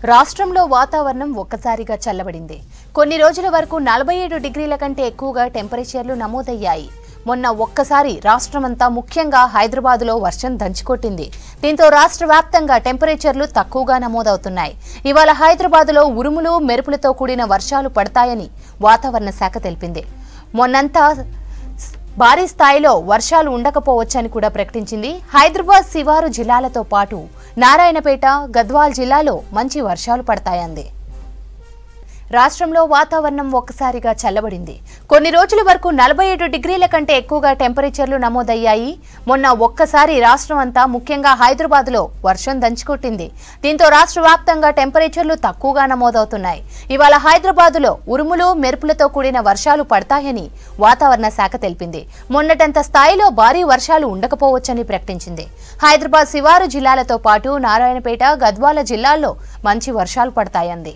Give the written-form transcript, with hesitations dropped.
రాష్ట్రంలో వాతావరణం ఒక్కసారిగా చల్లబడింది. కొన్ని రోజుల వరకు 47 డిగ్రీల కంటే ఎక్కువగా టెంపరేచర్లు నమోదయ్యాయి. మొన్న ఒక్కసారి రాష్ట్రమంతా ముఖ్యంగా హైదరాబాద్లో వర్షం దంచుకొట్టింది. దీంతో రాష్ట్ర వ్యాప్తంగా టెంపరేచర్లు తక్కువగా నమోదవుతున్నాయి. ఇవాళ హైదరాబాద్లో ఉరుములు మెరుపులతో కూడిన వర్షాలు పడతాయని వాతావరణ శాఖ తెలిపింది. మొన్నంతా భారీ స్థాయిలో వర్షాలు ఉండకపోవచ్చని కూడా ప్రకటించింది. హైదరాబాద్ శివారు జిల్లాలతో పాటు నారాయణపేట, గద్వాల్ జిల్లాలో మంచి వర్షాలు పడతాయంది. రాష్ట్రంలో వాతావరణం ఒక్కసారిగా చల్లబడింది. కొన్ని రోజుల వరకు 47 డిగ్రీల కంటే ఎక్కువగా టెంపరేచర్లు నమోదయ్యాయి. మొన్న ఒక్కసారి రాష్ట్రం అంతా ముఖ్యంగా హైదరాబాద్లో వర్షం దంచుకొట్టింది. దీంతో రాష్ట్ర వ్యాప్తంగా టెంపరేచర్లు తక్కువగా నమోదవుతున్నాయి. ఇవాళ హైదరాబాద్లో ఉరుములు మెరుపులతో కూడిన వర్షాలు పడతాయని వాతావరణ శాఖ తెలిపింది. మొన్నటంత స్థాయిలో భారీ వర్షాలు ఉండకపోవచ్చని ప్రకటించింది. హైదరాబాద్ శివారు జిల్లాలతో పాటు నారాయణపేట, గద్వాల జిల్లాల్లో మంచి వర్షాలు పడతాయంది.